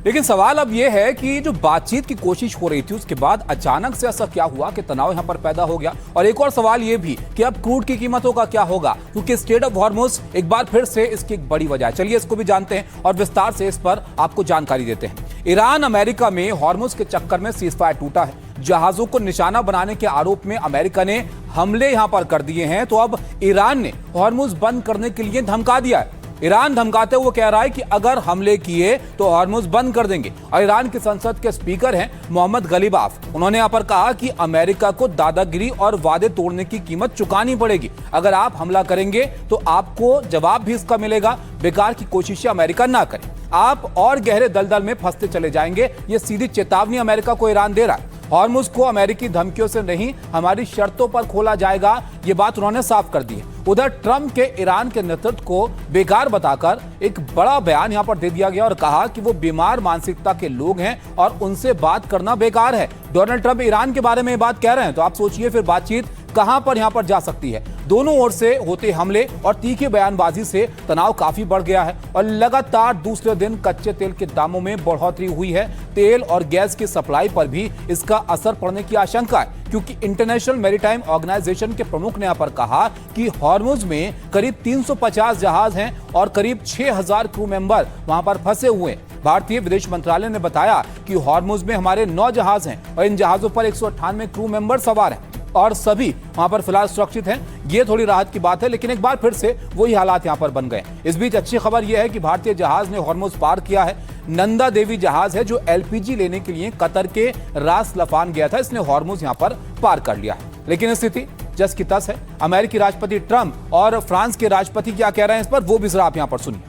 लेकिन सवाल अब यह है कि जो बातचीत की कोशिश हो रही थी उसके बाद अचानक से ऐसा क्या हुआ कि तनाव यहां पर पैदा हो गया। और एक और सवाल यह भी कि अब क्रूड की कीमतों का क्या होगा, क्योंकि स्ट्रेट ऑफ हॉर्मुज एक बार फिर से इसकी एक बड़ी वजह है। चलिए इसको भी जानते हैं और विस्तार से इस पर आपको जानकारी देते हैं। ईरान अमेरिका में हॉर्मुज के चक्कर में सीजफायर टूटा है। जहाजों को निशाना बनाने के आरोप में अमेरिका ने हमले यहां पर कर दिए हैं, तो अब ईरान ने हॉर्मुज बंद करने के लिए धमका दिया है। ईरान धमकाते हुए कह रहा है कि अगर हमले किए तो हॉर्मुज बंद कर देंगे। और ईरान की संसद के स्पीकर हैं मोहम्मद गलीबाफ, उन्होंने यहां पर कहा कि अमेरिका को दादागिरी और वादे तोड़ने की कीमत चुकानी पड़ेगी। अगर आप हमला करेंगे तो आपको जवाब भी इसका मिलेगा। बेकार की कोशिशें अमेरिका ना करे, आप और गहरे दलदल में फंसते चले जाएंगे। ये सीधी चेतावनी अमेरिका को ईरान दे रहा है। हॉर्मुज को अमेरिकी धमकियों से नहीं, हमारी शर्तों पर खोला जाएगा, ये बात उन्होंने साफ कर दी है। उधर ट्रंप के ईरान के नेतृत्व को बेकार बताकर एक बड़ा बयान यहां पर दे दिया गया और कहा कि वो बीमार मानसिकता के लोग हैं और उनसे बात करना बेकार है। डोनाल्ड ट्रंप ईरान के बारे में ये बात कह रहे हैं, तो आप सोचिए फिर बातचीत कहां पर यहां पर जा सकती है। दोनों ओर से होते हमले और तीखी बयानबाजी से तनाव काफी बढ़ गया है और लगातार दूसरे दिन कच्चे तेल के दामों में बढ़ोतरी हुई है। तेल और गैस की सप्लाई पर भी इसका असर पड़ने की आशंका है, क्योंकि इंटरनेशनल मैरीटाइम ऑर्गेनाइजेशन के प्रमुख ने यहां पर कहा कि हॉर्मुज में करीब 350 जहाज हैं और करीब 6000 क्रू मेंबर वहां पर फंसे हुए हैं। भारतीय विदेश मंत्रालय ने बताया कि हॉर्मुज में हमारे 9 जहाज हैं और इन जहाजों पर 198 क्रू मेंबर सवार हैं और सभी वहां पर फिलहाल सुरक्षित हैं। ये थोड़ी राहत की बात है, लेकिन एक बार फिर से वही हालात यहां पर बन गए। इस बीच अच्छी खबर यह है कि भारतीय जहाज ने हॉर्मुज पार किया है। नंदा देवी जहाज है जो एलपीजी लेने के लिए कतर के रास लफान गया था, इसने हॉर्मुज यहां पर पार कर लिया है। लेकिन स्थिति जस की तस है। अमेरिकी राष्ट्रपति ट्रंप और फ्रांस के राष्ट्रपति क्या कह रहे हैं इस पर, वो भी जरा आप यहां पर सुनिए।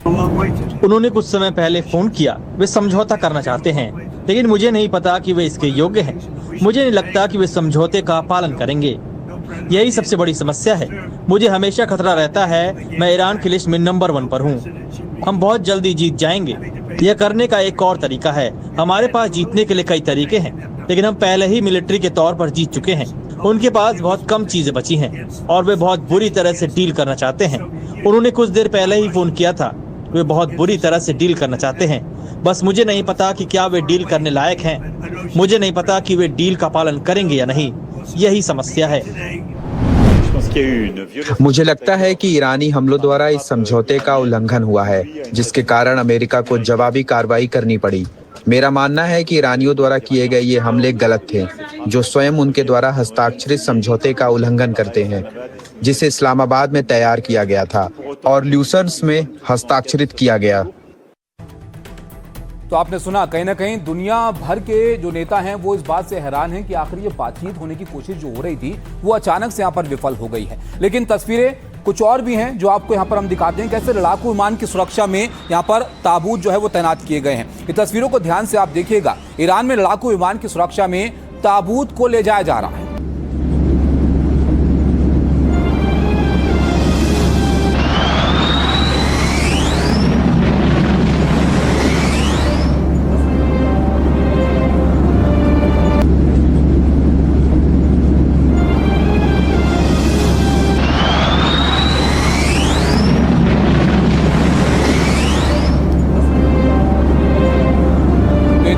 उन्होंने कुछ समय पहले फोन किया, वे समझौता करना चाहते हैं, लेकिन मुझे नहीं पता कि वे इसके योग्य हैं। मुझे नहीं लगता कि वे समझौते का पालन करेंगे। यही सबसे बड़ी समस्या है। मुझे हमेशा खतरा रहता है। मैं ईरान की लिस्ट में नंबर 1 पर हूँ। हम बहुत जल्दी जीत जाएंगे। यह करने का एक और तरीका है। हमारे पास जीतने के लिए कई तरीके हैं, लेकिन हम पहले ही मिलिट्री के तौर पर जीत चुके हैं। उनके पास बहुत कम चीजें बची हैं और वे बहुत बुरी तरह से डील करना चाहते हैं। उन्होंने कुछ देर पहले ही फोन किया था। वे बहुत बुरी तरह से डील करना चाहते हैं। बस मुझे नहीं पता कि क्या वे डील करने लायक हैं। मुझे नहीं पता कि वे डील का पालन करेंगे या नहीं। यही समस्या है। मुझे लगता है कि ईरानी हमलों द्वारा इस समझौते का उल्लंघन हुआ है, जिसके कारण अमेरिका को जवाबी कार्रवाई करनी पड़ी। मेरा मानना है कि ईरानियों द्वारा किए गए ये हमले गलत थे, जो स्वयं उनके द्वारा हस्ताक्षरित समझौते का उल्लंघन करते हैं, जिसे इस्लामाबाद में तैयार किया गया था और ल्यूसर्न्स में हस्ताक्षरित किया गया। तो आपने सुना, कहीं ना कहीं दुनिया भर के जो नेता हैं वो इस बात से हैरान हैं कि आखिर ये बातचीत होने की कोशिश जो हो रही थी वो अचानक से यहाँ पर विफल हो गई है। लेकिन तस्वीरें कुछ और भी हैं जो आपको यहाँ पर हम दिखाते हैं, कैसे लड़ाकू विमान की सुरक्षा में यहाँ पर ताबूत जो है वो तैनात किए गए हैं। ये तस्वीरों को ध्यान से आप देखिएगा। ईरान में लड़ाकू विमान की सुरक्षा में ताबूत को ले जाया जा रहा है।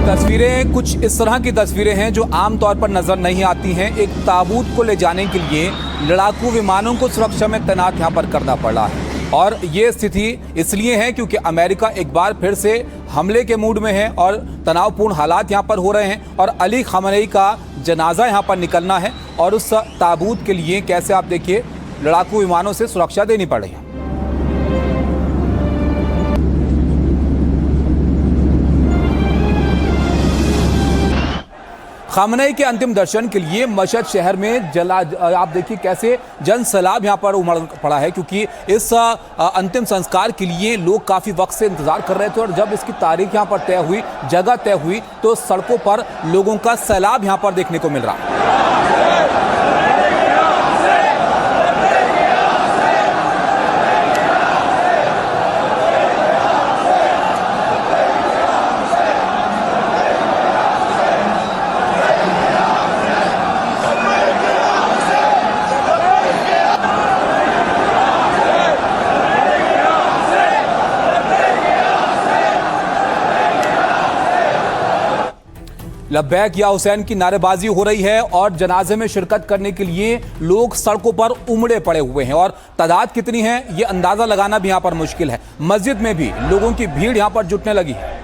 तस्वीरें कुछ इस तरह की तस्वीरें हैं जो आमतौर पर नजर नहीं आती हैं। एक ताबूत को ले जाने के लिए लड़ाकू विमानों को सुरक्षा में तैनात यहां पर करना पड़ा है और ये स्थिति इसलिए है क्योंकि अमेरिका एक बार फिर से हमले के मूड में है और तनावपूर्ण हालात यहां पर हो रहे हैं और अली खamenei का जनाजा यहां पर निकलना है और उस ताबूत के लिए कैसे आप देखिए लड़ाकू विमानों से सुरक्षा देनी पड़ रही है। खamenei के अंतिम दर्शन के लिए मशहद शहर में आप देखिए कैसे जन सैलाब यहाँ पर उमड़ पड़ा है, क्योंकि इस अंतिम संस्कार के लिए लोग काफ़ी वक्त से इंतजार कर रहे थे और जब इसकी तारीख यहाँ पर तय हुई, जगह तय हुई, तो सड़कों पर लोगों का सैलाब यहाँ पर देखने को मिल रहा है। लब्बैक या हुसैन की नारेबाजी हो रही है और जनाजे में शिरकत करने के लिए लोग सड़कों पर उमड़े पड़े हुए हैं और तादाद कितनी है ये अंदाजा लगाना भी यहां पर मुश्किल है। मस्जिद में भी लोगों की भीड़ यहां पर जुटने लगी है।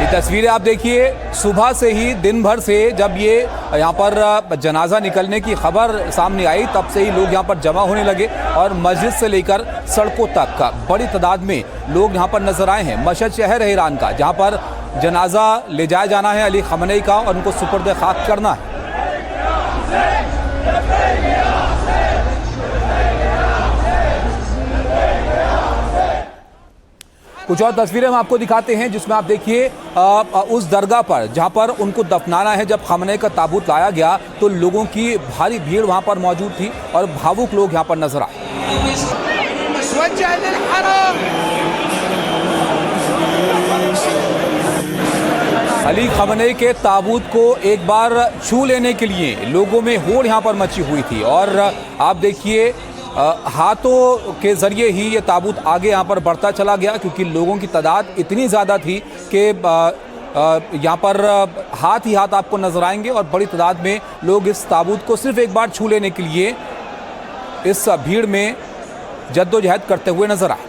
तस्वीरें आप देखिए, सुबह से ही दिन भर से जब ये यहाँ पर जनाजा निकलने की खबर सामने आई तब से ही लोग यहाँ पर जमा होने लगे और मस्जिद से लेकर सड़कों तक बड़ी तादाद में लोग यहाँ पर नजर आए हैं। मशहद शहर है ईरान का जहाँ पर जनाजा ले जाया जाना है अली खमनेई का और उनको सुपुर्द खाक करना है। कुछ और तस्वीरें हम आपको दिखाते हैं जिसमें आप देखिए उस दरगाह पर जहां पर उनको दफनाना है। जब खमनेई का ताबूत लाया गया तो लोगों की भारी भीड़ वहां पर मौजूद थी और भावुक लोग यहां पर नजर आए। अली खमनेई के ताबूत को एक बार छू लेने के लिए लोगों में होड़ यहां पर मची हुई थी और आप देखिए हाथों के जरिए ही ये ताबूत आगे यहाँ पर बढ़ता चला गया क्योंकि लोगों की तादाद इतनी ज़्यादा थी कि यहाँ पर हाथ ही हाथ आपको नजर आएंगे और बड़ी तादाद में लोग इस ताबूत को सिर्फ एक बार छू लेने के लिए इस भीड़ में जद्दोजहद करते हुए नजर आए।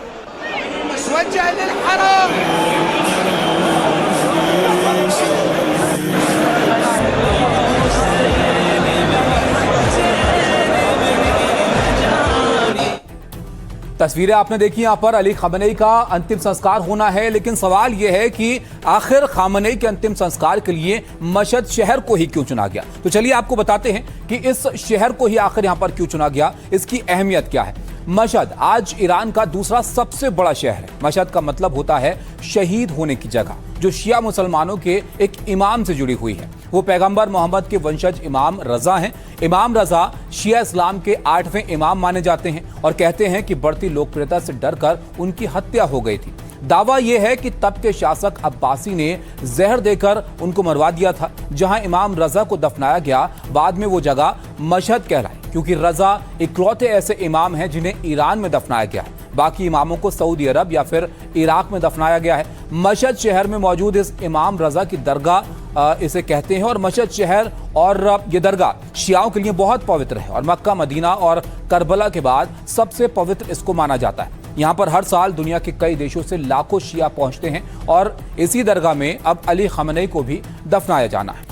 तस्वीरें आपने देखी यहाँ पर अली खमनेई का अंतिम संस्कार होना है, लेकिन सवाल यह है कि आखिर खमनेई के अंतिम संस्कार के लिए मशहद शहर को ही क्यों चुना गया। तो चलिए आपको बताते हैं कि इस शहर को ही आखिर यहाँ पर क्यों चुना गया, इसकी अहमियत क्या है। मशहद आज ईरान का दूसरा सबसे बड़ा शहर है। मशहद का मतलब होता है शहीद होने की जगह, जो शिया मुसलमानों के एक इमाम से जुड़ी हुई है। वो पैगंबर मोहम्मद के वंशज इमाम रजा हैं। इमाम रजा शिया इस्लाम के 8वें इमाम माने जाते हैं और कहते हैं कि बढ़ती लोकप्रियता से डरकर उनकी हत्या हो गई थी। दावा यह है कि तब के शासक अब्बासी ने जहर देकर उनको मरवा दिया था। जहां इमाम रजा को दफनाया गया, बाद में वो जगह मशहद कहलाई क्योंकि रजा इकलौते ऐसे इमाम हैं जिन्हें ईरान में दफनाया गया है। बाकी इमामों को सऊदी अरब या फिर इराक में दफनाया गया है। मशहद शहर में मौजूद इस इमाम रजा की दरगाह इसे कहते हैं और मशहद शहर और ये दरगाह शियाओं के लिए बहुत पवित्र है और मक्का, मदीना और करबला के बाद सबसे पवित्र इसको माना जाता है। यहाँ पर हर साल दुनिया के कई देशों से लाखों शिया पहुंचते हैं और इसी दरगाह में अब अली खमनेई को भी दफनाया जाना है।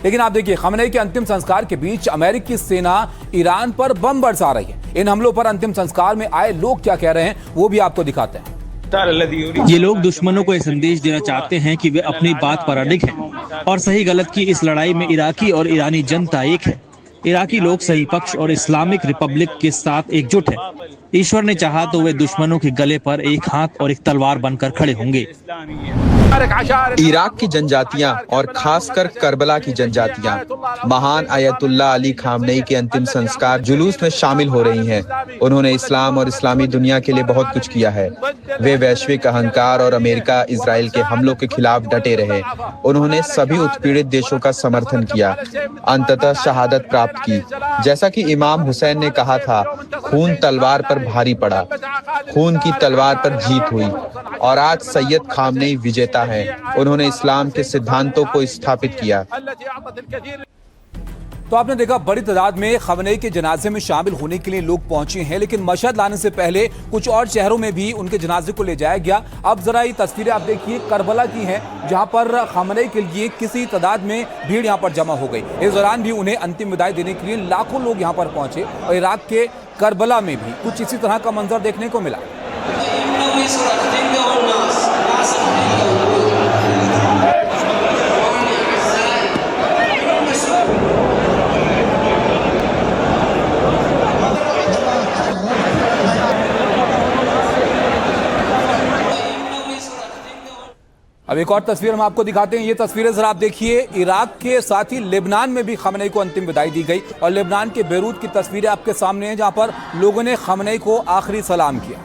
लेकिन आप देखिए, खमनेई के अंतिम संस्कार के बीच अमेरिकी सेना ईरान पर बम बरसा रही है। इन हमलों पर अंतिम संस्कार में आए लोग क्या कह रहे हैं वो भी आपको दिखाते हैं। ये लोग दुश्मनों को यह संदेश देना चाहते हैं कि वे अपनी बात पर अडिग हैं और सही गलत की इस लड़ाई में इराकी और ईरानी जनता एक है। इराकी लोग सही पक्ष और इस्लामिक रिपब्लिक के साथ एकजुट है। ईश्वर ने चाहा तो वे दुश्मनों के गले पर एक हाथ और एक तलवार बनकर खड़े होंगे। इराक की जनजातियां और खासकर करबला की जनजातियां महान अयतुल्लाह अली खामनेई के अंतिम संस्कार जुलूस में शामिल हो रही हैं। उन्होंने इस्लाम और इस्लामी दुनिया के लिए बहुत कुछ किया है। वे वैश्विक अहंकार और अमेरिका इजराइल के हमलों के खिलाफ डटे रहे। उन्होंने सभी उत्पीड़ित देशों का समर्थन किया, अंततः शहादत प्राप्त की। जैसा कि इमाम हुसैन ने कहा था, खून तलवार पर भारी पड़ा, खून की तलवार पर जीत हुई और आज सैयद खामनेई विजेता है। उन्होंने इस्लाम के सिद्धांतों को स्थापित किया। तो आपने देखा, बड़ी तादाद में खमनेई के जनाजे में शामिल होने के लिए लोग पहुंचे हैं, लेकिन मशहद लाने से पहले कुछ और शहरों में भी उनके जनाजे को ले जाया गया। अब जरा ये तस्वीरें आप देखिए, करबला की हैं, जहां पर खमनेई के लिए किसी तादाद में भीड़ यहां पर जमा हो गई। इस दौरान भी उन्हें अंतिम विदाई देने के लिए लाखों लोग यहां पर पहुंचे और इराक के करबला में भी कुछ इसी तरह का मंजर देखने को मिला। अब एक और तस्वीर हम आपको दिखाते हैं। ये तस्वीरें जरा आप देखिए, इराक के साथ ही लेबनान में भी खमनेई को अंतिम विदाई दी गई और लेबनान के बेरूत की तस्वीरें आपके सामने हैं, जहां पर लोगों ने खमनेई को आखिरी सलाम किया।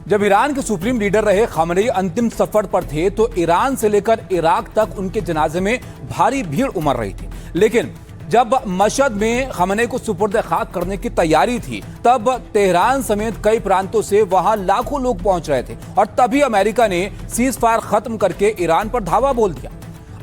जब ईरान के सुप्रीम लीडर रहे खamenei अंतिम सफर पर थे तो ईरान से लेकर इराक तक उनके जनाजे में भारी भीड़ उमड़ रही थी। लेकिन जब मशहद में खamenei को सुपुर्द खाक करने की तैयारी थी तब तेहरान समेत कई प्रांतों से वहां लाखों लोग पहुंच रहे थे और तभी अमेरिका ने सीज फायर खत्म करके ईरान पर धावा बोल दिया।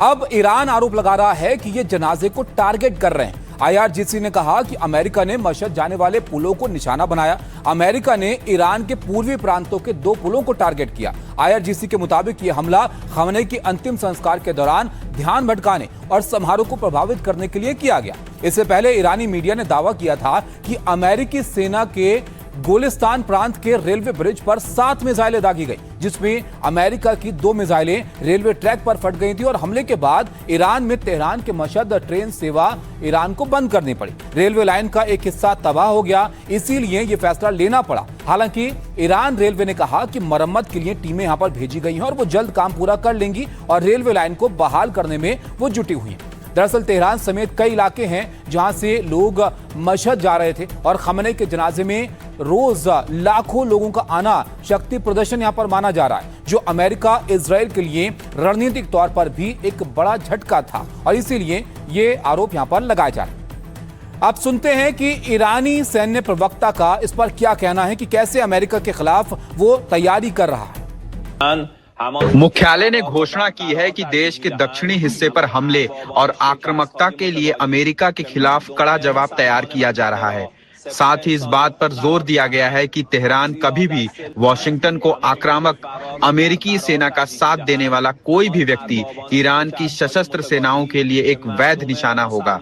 अब ईरान आरोप लगा रहा है कि ये जनाजे को टारगेट कर रहे हैं। IRGC ने कहा कि अमेरिका ने मशहद जाने वाले पुलों को निशाना बनाया। अमेरिका ने ईरान के पूर्वी प्रांतों के 2 पुलों को टारगेट किया। IRGC के मुताबिक यह हमला खamenei के अंतिम संस्कार के दौरान ध्यान भटकाने और समारोह को प्रभावित करने के लिए किया गया। इससे पहले ईरानी मीडिया ने दावा किया था कि अमेरिकी सेना के गोलिस्तान प्रांत के रेलवे ब्रिज पर 7 मिसाइलें दागी गई, जिसमें अमेरिका की 2 मिसाइलें रेलवे ट्रैक पर फट गई थी और हमले के बाद ईरान में तेहरान के मशहद ट्रेन सेवा ईरान को बंद करनी पड़ी। रेलवे लाइन का एक हिस्सा तबाह हो गया, इसीलिए यह फैसला लेना पड़ा। हालांकि ईरान रेलवे ने कहा कि मरम्मत के लिए टीमें यहां पर भेजी गई हैं और वो जल्द काम पूरा कर लेंगी और रेलवे लाइन को बहाल करने में वो जुटी हुई हैं। दरअसल तेहरान समेत कई इलाके हैं जहां से लोग मशहद जा रहे थे और खamenei के जनाजे में रोज लाखों लोगों का आना शक्ति प्रदर्शन यहां पर माना जा रहा है, जो अमेरिका इजराइल के लिए रणनीतिक तौर पर भी एक बड़ा झटका था और इसीलिए ये आरोप यहां पर लगाए जा रहे हैं। अब सुनते हैं कि ईरानी सैन्य प्रवक्ता का इस पर क्या कहना है कि कैसे अमेरिका के खिलाफ वो तैयारी कर रहा है। मुख्यालय ने घोषणा की है कि देश के दक्षिणी हिस्से पर हमले और आक्रामकता के लिए अमेरिका के खिलाफ कड़ा जवाब तैयार किया जा रहा है। साथ ही इस बात पर जोर दिया गया है कि तेहरान कभी भी वॉशिंगटन को आक्रामक अमेरिकी सेना का साथ देने वाला कोई भी व्यक्ति ईरान की सशस्त्र सेनाओं के लिए एक वैध निशाना होगा।